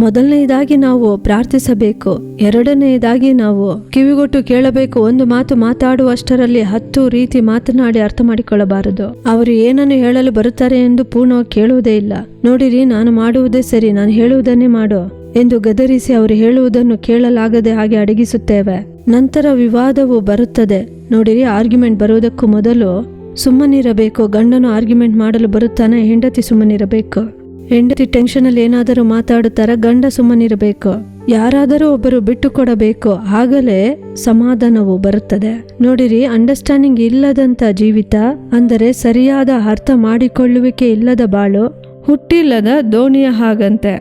ಮೊದಲನೆಯದಾಗಿ ನಾವು ಪ್ರಾರ್ಥಿಸಬೇಕು. ಎರಡನೆಯದಾಗಿ ನಾವು ಕಿವಿಗೊಟ್ಟು ಕೇಳಬೇಕು. ಒಂದು ಮಾತು ಮಾತಾಡುವಷ್ಟರಲ್ಲಿ 10 ರೀತಿ ಮಾತನಾಡಿ ಅರ್ಥ ಮಾಡಿಕೊಳ್ಳಬಾರದು. ಅವರು ಏನನ್ನು ಹೇಳಲು ಬರುತ್ತಾರೆ ಎಂದು ಪೂರ್ಣವಾಗಿ ಕೇಳುವುದೇ ಇಲ್ಲ. ನೋಡಿರಿ, ನಾನು ಮಾಡುವುದೇ ಸರಿ, ನಾನು ಹೇಳುವುದನ್ನೇ ಮಾಡು ಎಂದು ಗದರಿಸಿ ಅವರು ಹೇಳುವುದನ್ನು ಕೇಳಲಾಗದೆ ಹಾಗೆ ಅಡಗಿಸುತ್ತೇವೆ. ನಂತರ ವಿವಾದವು ಬರುತ್ತದೆ. ನೋಡಿರಿ, ಆರ್ಗ್ಯುಮೆಂಟ್ ಬರುವುದಕ್ಕೂ ಮೊದಲು ಸುಮ್ಮನಿರಬೇಕು. ಗಂಡನು ಆರ್ಗ್ಯುಮೆಂಟ್ ಮಾಡಲು ಬರುತ್ತಾನೆ, ಹೆಂಡತಿ ಸುಮ್ಮನಿರಬೇಕು. ಹೆಂಡತಿ ಟೆನ್ಷನ್ ಅಲ್ಲಿ ಏನಾದರೂ ಮಾತಾಡುತ್ತಾರೆ, ಗಂಡ ಸುಮ್ಮನಿರಬೇಕು. ಯಾರಾದರೂ ಒಬ್ಬರು ಬಿಟ್ಟು ಕೊಡಬೇಕು, ಆಗಲೇ ಸಮಾಧಾನವು ಬರುತ್ತದೆ. ನೋಡಿರಿ, ಅಂಡರ್ಸ್ಟ್ಯಾಂಡಿಂಗ್ ಇಲ್ಲದಂತ ಜೀವಿತ ಅಂದರೆ ಸರಿಯಾದ ಅರ್ಥ ಮಾಡಿಕೊಳ್ಳುವಿಕೆ ಇಲ್ಲದ ಬಾಳು ಹುಟ್ಟಿಲ್ಲದ ದೋಣಿಯ ಹಾಗಂತೆ.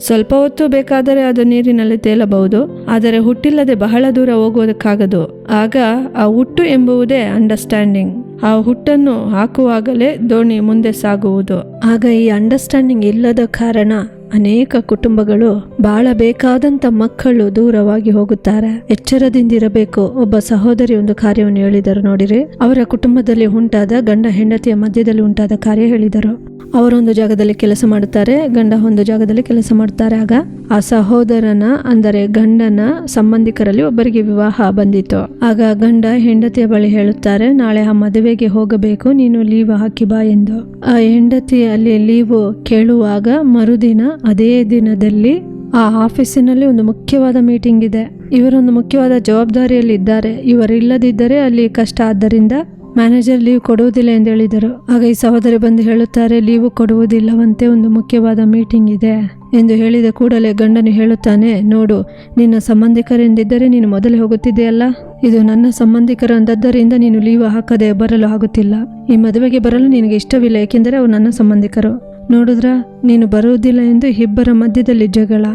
ಸ್ವಲ್ಪ ಹೊತ್ತು ಬೇಕಾದರೆ ಅದು ನೀರಿನಲ್ಲಿ ತೇಲಬಹುದು, ಆದರೆ ಹುಟ್ಟಿಲ್ಲದೆ ಬಹಳ ದೂರ ಹೋಗುವುದಕ್ಕಾಗದು. ಆಗ ಆ ಹುಟ್ಟು ಎಂಬುವುದೇ ಅಂಡರ್ಸ್ಟ್ಯಾಂಡಿಂಗ್. ಆ ಹುಟ್ಟನ್ನು ಹಾಕುವಾಗಲೇ ದೋಣಿ ಮುಂದೆ ಸಾಗುವುದು. ಆಗ ಈ ಅಂಡರ್ಸ್ಟ್ಯಾಂಡಿಂಗ್ ಇಲ್ಲದ ಕಾರಣ ಅನೇಕ ಕುಟುಂಬಗಳು ಬಾಳಬೇಕಾದಂತ ಮಕ್ಕಳು ದೂರವಾಗಿ ಹೋಗುತ್ತಾರೆ. ಎಚ್ಚರದಿಂದಿರಬೇಕು. ಒಬ್ಬ ಸಹೋದರಿ ಒಂದು ಕಾರ್ಯವನ್ನು ಹೇಳಿದರು. ನೋಡಿರಿ, ಅವರ ಕುಟುಂಬದಲ್ಲಿ ಉಂಟಾದ, ಗಂಡ ಹೆಂಡತಿಯ ಮಧ್ಯದಲ್ಲಿ ಉಂಟಾದ ಕಾರ್ಯ ಹೇಳಿದರು. ಅವರೊಂದು ಜಾಗದಲ್ಲಿ ಕೆಲಸ ಮಾಡುತ್ತಾರೆ, ಗಂಡ ಒಂದು ಜಾಗದಲ್ಲಿ ಕೆಲಸ ಮಾಡ್ತಾರೆ. ಆಗ ಆ ಸಹೋದರನ ಅಂದರೆ ಗಂಡನ ಸಂಬಂಧಿಕರಲ್ಲಿ ಒಬ್ಬರಿಗೆ ವಿವಾಹ ಬಂದಿತ್ತು. ಆಗ ಗಂಡ ಹೆಂಡತಿಯ ಬಳಿ ಹೇಳುತ್ತಾರೆ, ನಾಳೆ ಆ ಮದುವೆಗೆ ಹೋಗಬೇಕು, ನೀನು ಲೀವ್ ಹಾಕಿ ಬಾ ಎಂದು. ಆ ಹೆಂಡತಿ ಅಲ್ಲಿ ಲೀವ್ ಕೇಳುವಾಗ ಮರುದಿನ ಅದೇ ದಿನದಲ್ಲಿ ಆ ಆಫೀಸಿನಲ್ಲಿ ಒಂದು ಮುಖ್ಯವಾದ ಮೀಟಿಂಗ್ ಇದೆ. ಇವರೊಂದು ಮುಖ್ಯವಾದ ಜವಾಬ್ದಾರಿಯಲ್ಲಿ ಇದ್ದಾರೆ. ಇವರಿಲ್ಲದಿದ್ದರೆ ಅಲ್ಲಿ ಕಷ್ಟ, ಆದ್ದರಿಂದ ಮ್ಯಾನೇಜರ್ ಲೀವ್ ಕೊಡುವುದಿಲ್ಲ ಎಂದು ಹೇಳಿದರು. ಆಗ ಈ ಸಹೋದರಿ ಬಂದು ಹೇಳುತ್ತಾರೆ, ಲೀವ್ ಕೊಡುವುದಿಲ್ಲವಂತೆ, ಒಂದು ಮುಖ್ಯವಾದ ಮೀಟಿಂಗ್ ಇದೆ ಎಂದು ಹೇಳಿದ ಕೂಡಲೇ ಗಂಡನು ಹೇಳುತ್ತಾನೆ, ನೋಡು, ನಿನ್ನ ಸಂಬಂಧಿಕರೆಂದಿದ್ದರೆ ನೀನು ಮೊದಲೇ ಹೋಗುತ್ತಿದೆಯಲ್ಲ, ಇದು ನನ್ನ ಸಂಬಂಧಿಕರು ಅಂದದ್ದರಿಂದ ನೀನು ಲೀವ್ ಹಾಕದೆ ಬರಲು ಆಗುತ್ತಿಲ್ಲ. ಈ ಮದುವೆಗೆ ಬರಲು ನಿನಗೆ ಇಷ್ಟವಿಲ್ಲ, ಏಕೆಂದರೆ ಅವು ನನ್ನ ಸಂಬಂಧಿಕರು. ನೋಡಿದ್ರ, ನೀನು ಬರುವುದಿಲ್ಲ ಎಂದು ಇಬ್ಬರ ಮಧ್ಯದಲ್ಲಿ ಜಗಳ.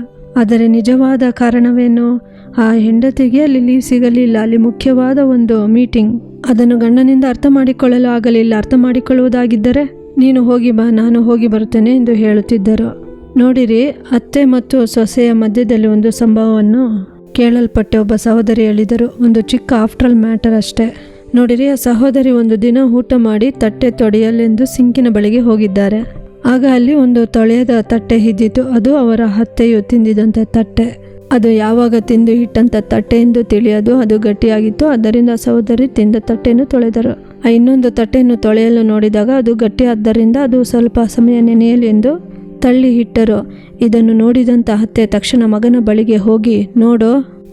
ಆದರೆ ನಿಜವಾದ ಕಾರಣವೇನು? ಆ ಹೆಂಡತಿಗೆ ಅಲ್ಲಿ ಲೀವ್ ಸಿಗಲಿಲ್ಲ. ಅಲ್ಲಿ ಮುಖ್ಯವಾದ ಒಂದು ಮೀಟಿಂಗ್, ಅದನ್ನು ಗಂಡನಿಂದ ಅರ್ಥ ಮಾಡಿಕೊಳ್ಳಲು ಆಗಲಿಲ್ಲ. ಅರ್ಥ ಮಾಡಿಕೊಳ್ಳುವುದಾಗಿದ್ದರೆ ನೀನು ಹೋಗಿ ಬಾ, ನಾನು ಹೋಗಿ ಬರುತ್ತೇನೆ ಎಂದು ಹೇಳುತ್ತಿದ್ದರು. ನೋಡಿರಿ, ಅತ್ತೆ ಮತ್ತು ಸೊಸೆಯ ಮಧ್ಯದಲ್ಲಿ ಒಂದು ಸಂಭವವನ್ನು ಕೇಳಲ್ಪಟ್ಟೆ. ಒಬ್ಬ ಸಹೋದರಿ ಹೇಳಿದರು, ಒಂದು ಚಿಕ್ಕ ಆಫ್ಟರ್ ಮ್ಯಾಟರ್ ಅಷ್ಟೇ. ನೋಡಿರಿ, ಆ ಸಹೋದರಿ ಒಂದು ದಿನ ಊಟ ಮಾಡಿ ತಟ್ಟೆ ತೊಳೆಯಲೆಂದು ಸಿಂಕಿನ ಬಳಿಗೆ ಹೋಗಿದ್ದಾರೆ. ಆಗ ಅಲ್ಲಿ ಒಂದು ತೊಳೆಯದ ತಟ್ಟೆ ಇದ್ದಿತು. ಅದು ಅವರ ಅತ್ತೆಯು ತಿಂದಿದಂಥ ತಟ್ಟೆ. ಅದು ಯಾವಾಗ ತಿಂದು ಇಟ್ಟಂಥ ತಟ್ಟೆ ಎಂದು ತಿಳಿಯದು, ಅದು ಗಟ್ಟಿಯಾಗಿತ್ತು. ಆದ್ದರಿಂದ ಸಹೋದರಿ ತಿಂದ ತಟ್ಟೆಯನ್ನು ತೊಳೆದರು. ಆ ಇನ್ನೊಂದು ತಟ್ಟೆಯನ್ನು ತೊಳೆಯಲು ನೋಡಿದಾಗ ಅದು ಗಟ್ಟಿಯಾದ್ದರಿಂದ ಅದು ಸ್ವಲ್ಪ ಸಮಯ ನೆನೆಯಲಿ ಎಂದು ತಳ್ಳಿ ಇಟ್ಟರು. ಇದನ್ನು ನೋಡಿದಂಥ ಅತ್ತೆ ತಕ್ಷಣ ಮಗನ ಬಳಿಗೆ ಹೋಗಿ, ನೋಡು,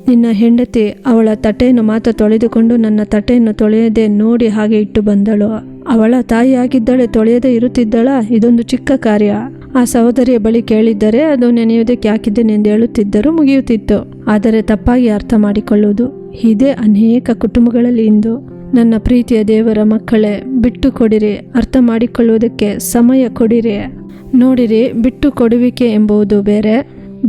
ನಿನ್ನ ಹೆಂಡತಿ ಅವಳ ತಟ್ಟೆಯನ್ನು ಮಾತ್ರ ತೊಳೆದುಕೊಂಡು ನನ್ನ ತಟ್ಟೆಯನ್ನು ತೊಳೆಯದೆ ನೋಡಿ ಹಾಗೆ ಇಟ್ಟು ಬಂದಳು. ಅವಳ ತಾಯಿಯಾಗಿದ್ದಳೆ, ತೊಳೆಯದೇ ಇರುತ್ತಿದ್ದಳ. ಇದೊಂದು ಚಿಕ್ಕ ಕಾರ್ಯ. ಆ ಸಹೋದರಿಯ ಬಳಿ ಕೇಳಿದ್ದರೆ ಅದು ನೆನೆಯುವುದಕ್ಕೆ ಹಾಕಿದ್ದೇನೆ ಎಂದು ಹೇಳುತ್ತಿದ್ದರು, ಮುಗಿಯುತ್ತಿತ್ತು. ಆದರೆ ತಪ್ಪಾಗಿ ಅರ್ಥ ಮಾಡಿಕೊಳ್ಳುವುದು ಇದೇ ಅನೇಕ ಕುಟುಂಬಗಳಲ್ಲಿ ಇಂದು. ನನ್ನ ಪ್ರೀತಿಯ ದೇವರ ಮಕ್ಕಳೇ, ಬಿಟ್ಟು ಕೊಡಿರಿ, ಅರ್ಥ ಮಾಡಿಕೊಳ್ಳುವುದಕ್ಕೆ ಸಮಯ ಕೊಡಿರಿ. ನೋಡಿರಿ, ಬಿಟ್ಟು ಕೊಡುವಿಕೆ ಎಂಬುದು ಬೇರೆ,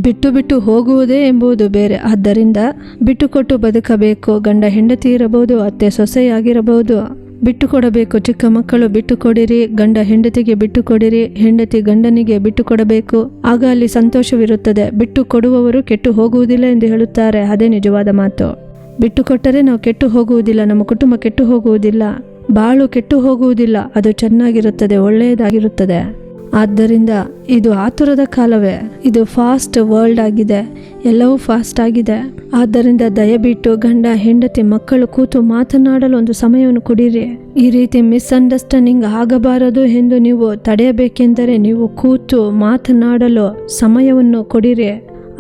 ಬಿಟ್ಟು ಬಿಟ್ಟು ಹೋಗುವುದೇ ಎಂಬುದು ಬೇರೆ. ಆದ್ದರಿಂದ ಬಿಟ್ಟು ಕೊಟ್ಟು ಬದುಕಬೇಕು. ಗಂಡ ಹೆಂಡತಿ ಇರಬಹುದು, ಅತ್ತೆ ಸೊಸೆಯಾಗಿರಬಹುದು, ಬಿಟ್ಟು ಕೊಡಬೇಕು. ಚಿಕ್ಕ ಮಕ್ಕಳು ಬಿಟ್ಟು ಕೊಡಿರಿ, ಗಂಡ ಹೆಂಡತಿಗೆ ಬಿಟ್ಟು ಕೊಡಿರಿ, ಹೆಂಡತಿ ಗಂಡನಿಗೆ ಬಿಟ್ಟು ಕೊಡಬೇಕು. ಆಗ ಅಲ್ಲಿ ಸಂತೋಷವಿರುತ್ತದೆ. ಬಿಟ್ಟು ಕೊಡುವವರು ಕೆಟ್ಟು ಹೋಗುವುದಿಲ್ಲ ಎಂದು ಹೇಳುತ್ತಾರೆ. ಅದೇ ನಿಜವಾದ ಮಾತು. ಬಿಟ್ಟು ಕೊಟ್ಟರೆ ನಾವು ಕೆಟ್ಟು ಹೋಗುವುದಿಲ್ಲ, ನಮ್ಮ ಕುಟುಂಬ ಕೆಟ್ಟು ಹೋಗುವುದಿಲ್ಲ, ಬಾಳು ಕೆಟ್ಟು ಹೋಗುವುದಿಲ್ಲ. ಅದು ಚೆನ್ನಾಗಿರುತ್ತದೆ, ಒಳ್ಳೆಯದಾಗಿರುತ್ತದೆ. ಆದ್ದರಿಂದ ಇದು ಆತುರದ ಕಾಲವೇ. ಇದು ಫಾಸ್ಟ್ ವರ್ಲ್ಡ್ ಆಗಿದೆ, ಎಲ್ಲವೂ ಫಾಸ್ಟ್ ಆಗಿದೆ. ಆದ್ದರಿಂದ ದಯವಿಟ್ಟು ಗಂಡ ಹೆಂಡತಿ ಮಕ್ಕಳು ಕೂತು ಮಾತನಾಡಲು ಒಂದು ಸಮಯವನ್ನು ಕೊಡಿರಿ. ಈ ರೀತಿ ಮಿಸ್ಅಂಡರ್ಸ್ಟ್ಯಾಂಡಿಂಗ್ ಆಗಬಾರದು ಎಂದು ನೀವು ತಡೆಯಬೇಕೆಂದರೆ ನೀವು ಕೂತು ಮಾತನಾಡಲು ಸಮಯವನ್ನು ಕೊಡಿರಿ.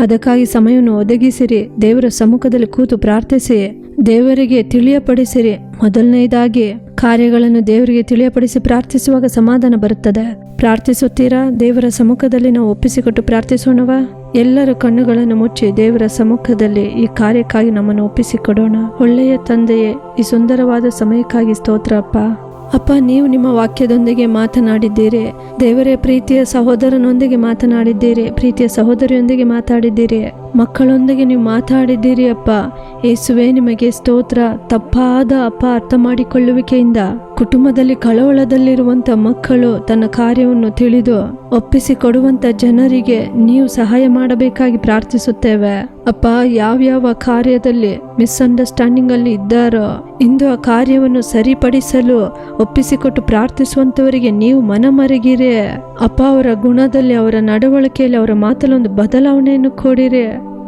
ಅದಕ್ಕಾಗಿ ಸಮಯವನ್ನು ಒದಗಿಸಿರಿ. ದೇವರ ಸಮ್ಮುಖದಲ್ಲಿ ಕೂತು ಪ್ರಾರ್ಥಿಸಿ, ದೇವರಿಗೆ ತಿಳಿಯಪಡಿಸಿರಿ. ಮೊದಲನೇದಾಗಿ ಕಾರ್ಯಗಳನ್ನು ದೇವರಿಗೆ ತಿಳಿಯಪಡಿಸಿ ಪ್ರಾರ್ಥಿಸುವಾಗ ಸಮಾಧಾನ ಬರುತ್ತದೆ. ಪ್ರಾರ್ಥಿಸುತ್ತೀರಾ? ದೇವರ ಸಮ್ಮುಖದಲ್ಲಿ ನಾವು ಒಪ್ಪಿಸಿಕೊಟ್ಟು ಪ್ರಾರ್ಥಿಸೋಣವಾ? ಎಲ್ಲರ ಕಣ್ಣುಗಳನ್ನು ಮುಚ್ಚಿ ದೇವರ ಸಮ್ಮುಖದಲ್ಲಿ ಈ ಕಾರ್ಯಕ್ಕಾಗಿ ನಮ್ಮನ್ನು ಒಪ್ಪಿಸಿಕೊಡೋಣ. ಒಳ್ಳೆಯ ತಂದೆಯೇ, ಈ ಸುಂದರವಾದ ಸಮಯಕ್ಕಾಗಿ ಸ್ತೋತ್ರ ಅಪ್ಪ. ಅಪ್ಪ, ನೀವು ನಿಮ್ಮ ವಾಕ್ಯದೊಂದಿಗೆ ಮಾತನಾಡಿದ್ದೀರಿ. ದೇವರೇ, ಪ್ರೀತಿಯ ಸಹೋದರನೊಂದಿಗೆ ಮಾತನಾಡಿದ್ದೀರಿ, ಪ್ರೀತಿಯ ಸಹೋದರಿಯೊಂದಿಗೆ ಮಾತಾಡಿದ್ದೀರಿ, ಮಕ್ಕಳೊಂದಿಗೆ ನೀವು ಮಾತಾಡಿದ್ದೀರಿ ಅಪ್ಪ. ಯೇಸುವೆ, ನಿಮಗೆ ಸ್ತೋತ್ರ. ತಪ್ಪಾದ ಅಪ್ಪ ಅರ್ಥ ಮಾಡಿಕೊಳ್ಳುವಿಕೆಯಿಂದ ಕುಟುಂಬದಲ್ಲಿ ಕಳವಳದಲ್ಲಿರುವಂಥ ಮಕ್ಕಳು ತನ್ನ ಕಾರ್ಯವನ್ನು ತಿಳಿದು ಒಪ್ಪಿಸಿಕೊಡುವಂಥ ಜನರಿಗೆ ನೀವು ಸಹಾಯ ಮಾಡಬೇಕಾಗಿ ಪ್ರಾರ್ಥಿಸುತ್ತೇವೆ ಅಪ್ಪ. ಯಾವ್ಯಾವ ಕಾರ್ಯದಲ್ಲಿ ಮಿಸ್ಅಂಡರ್ಸ್ಟ್ಯಾಂಡಿಂಗ್ ಅಲ್ಲಿ ಇದ್ದಾರೋ ಇಂದು ಆ ಕಾರ್ಯವನ್ನು ಸರಿಪಡಿಸಲು ಒಪ್ಪಿಸಿಕೊಟ್ಟು ಪ್ರಾರ್ಥಿಸುವಂಥವರಿಗೆ ನೀವು ಮನಮರಗಿರಿ ಅಪ್ಪ. ಅವರ ಗುಣದಲ್ಲಿ, ಅವರ ನಡವಳಿಕೆಯಲ್ಲಿ, ಅವರ ಮಾತಲ್ಲಿ ಒಂದು ಬದಲಾವಣೆಯನ್ನು ಕೊಡಿರಿ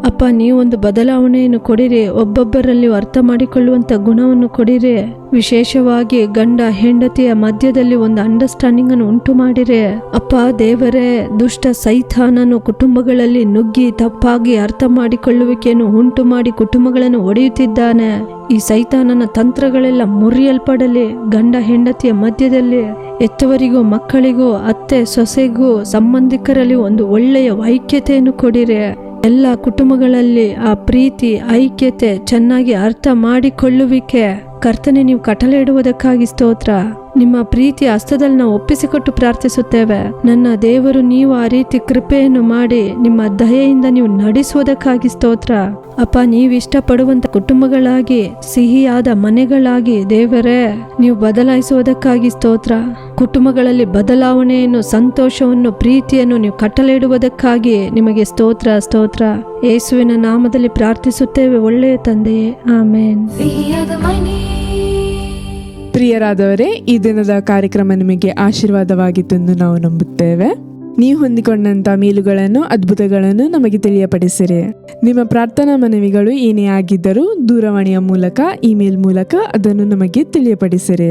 ಅಪ್ಪ. ನೀವೊಂದು ಬದಲಾವಣೆಯನ್ನು ಕೊಡಿರಿ. ಒಬ್ಬೊಬ್ಬರಲ್ಲಿ ಅರ್ಥ ಮಾಡಿಕೊಳ್ಳುವಂಥ ಗುಣವನ್ನು ಕೊಡಿರಿ. ವಿಶೇಷವಾಗಿ ಗಂಡ ಹೆಂಡತಿಯ ಮಧ್ಯದಲ್ಲಿ ಒಂದು ಅಂಡರ್ಸ್ಟ್ಯಾಂಡಿಂಗ್ ಅನ್ನು ಉಂಟು ಮಾಡಿರಿ ಅಪ್ಪ. ದೇವರೇ, ದುಷ್ಟ ಸೈತಾನನು ಕುಟುಂಬಗಳಲ್ಲಿ ನುಗ್ಗಿ ತಪ್ಪಾಗಿ ಅರ್ಥ ಮಾಡಿಕೊಳ್ಳುವಿಕೆಯನ್ನು ಉಂಟು ಮಾಡಿ ಕುಟುಂಬಗಳನ್ನು ಒಡೆಯುತ್ತಿದ್ದಾನೆ. ಈ ಸೈತಾನನ ತಂತ್ರಗಳೆಲ್ಲ ಮುರಿಯಲ್ಪಡಲಿ. ಗಂಡ ಹೆಂಡತಿಯ ಮಧ್ಯದಲ್ಲಿ ಹೆತ್ತವರಿಗೂ ಮಕ್ಕಳಿಗೂ ಅತ್ತೆ ಸೊಸೆಗೂ ಸಂಬಂಧಿಕರಲ್ಲಿ ಒಂದು ಒಳ್ಳೆಯ ಐಕ್ಯತೆಯನ್ನು ಕೊಡಿರಿ. ಎಲ್ಲ ಕುಟುಂಬಗಳಲ್ಲಿ ಆ ಪ್ರೀತಿ, ಐಕ್ಯತೆ, ಚೆನ್ನಾಗಿ ಅರ್ಥ ಮಾಡಿಕೊಳ್ಳುವಿಕೆ ಕರ್ತನೆ ನೀವು ಕಟಲೆ ಇಡುವುದಕ್ಕಾಗಿ ಸ್ತೋತ್ರ. ನಿಮ್ಮ ಪ್ರೀತಿಯ ಹಸ್ತದಲ್ಲಿ ನಾವು ಒಪ್ಪಿಸಿಕೊಟ್ಟು ಪ್ರಾರ್ಥಿಸುತ್ತೇವೆ. ನನ್ನ ದೇವರು, ನೀವು ಆ ರೀತಿ ಕೃಪೆಯನ್ನು ಮಾಡಿ ನಿಮ್ಮ ದಯೆಯಿಂದ ನೀವು ನಡೆಸುವುದಕ್ಕಾಗಿ ಸ್ತೋತ್ರ ಅಪ್ಪ. ನೀವು ಇಷ್ಟಪಡುವಂತ ಕುಟುಂಬಗಳಾಗಿ, ಸಿಹಿಯಾದ ಮನೆಗಳಾಗಿ ದೇವರೇ ನೀವು ಬದಲಾಯಿಸುವುದಕ್ಕಾಗಿ ಸ್ತೋತ್ರ. ಕುಟುಂಬಗಳಲ್ಲಿ ಬದಲಾವಣೆಯನ್ನು, ಸಂತೋಷವನ್ನು, ಪ್ರೀತಿಯನ್ನು ನೀವು ಕಟ್ಟಲೆ ಇಡುವುದಕ್ಕಾಗಿ ನಿಮಗೆ ಸ್ತೋತ್ರ ಸ್ತೋತ್ರ. ಯೇಸುವಿನ ನಾಮದಲ್ಲಿ ಪ್ರಾರ್ಥಿಸುತ್ತೇವೆ ಒಳ್ಳೆಯ ತಂದೆಯೇ, ಆಮೇನ್. ಪ್ರಿಯರಾದವರೇ, ಈ ದಿನದ ಕಾರ್ಯಕ್ರಮ ನಿಮಗೆ ಆಶೀರ್ವಾದವಾಗಿತ್ತೆಂದು ನಾವು ನಂಬುತ್ತೇವೆ. ನೀವು ಹೊಂದಿಕೊಂಡಂತ ಮೇಲುಗಳನ್ನು, ಅದ್ಭುತಗಳನ್ನು ನಮಗೆ ತಿಳಿಯಪಡಿಸಿರಿ. ನಿಮ್ಮ ಪ್ರಾರ್ಥನಾ ಮನವಿಗಳು ಏನೇ ಆಗಿದ್ದರೂ ದೂರವಾಣಿಯ ಮೂಲಕ, ಇಮೇಲ್ ಮೂಲಕ ಅದನ್ನು ನಮಗೆ ತಿಳಿಯಪಡಿಸಿರಿ.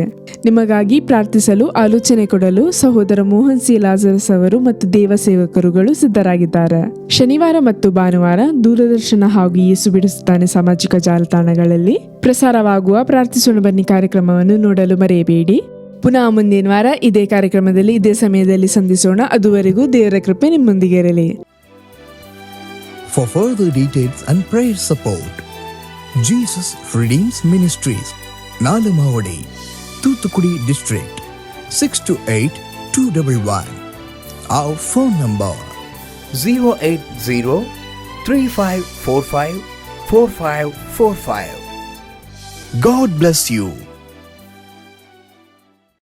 ನಿಮಗಾಗಿ ಪ್ರಾರ್ಥಿಸಲು ಆಲೋಚನೆ ಕೊಡಲು ಸಹೋದರ ಮೋಹನ್ ಸಿ ಲಾಜರಸ್ ಅವರು ಮತ್ತು ದೇವ ಸೇವಕರುಗಳು ಸಿದ್ಧರಾಗಿದ್ದಾರೆ. ಶನಿವಾರ ಮತ್ತು ಭಾನುವಾರ ದೂರದರ್ಶನ ಹಾಗೂ ಯೇಸು ಬಿಡಿಸುತ್ತಾನೆ ಸಾಮಾಜಿಕ ಜಾಲತಾಣಗಳಲ್ಲಿ ಪ್ರಸಾರವಾಗುವ ಪ್ರಾರ್ಥಿಸೋಣ ಬನ್ನಿ ಕಾರ್ಯಕ್ರಮವನ್ನು ನೋಡಲು ಮರೆಯಬೇಡಿ. ಪುನಃ ಮುಂದಿನ ವಾರ ಇದೇ ಕಾರ್ಯಕ್ರಮದಲ್ಲಿ ಇದೇ ಸಮಯದಲ್ಲಿ ಸಂಧಿಸೋಣ. ಅದುವರೆಗೂ ದೇವರ ಕೃಪೆ ನಿಮ್ಮೊಂದಿಗೆ ಇರಲಿ. For further details and prayer support, Jesus Redeems Ministries, Nalamavadi, Thoothukudi District, 628-211. Our phone number 080-3545-4545. God bless you.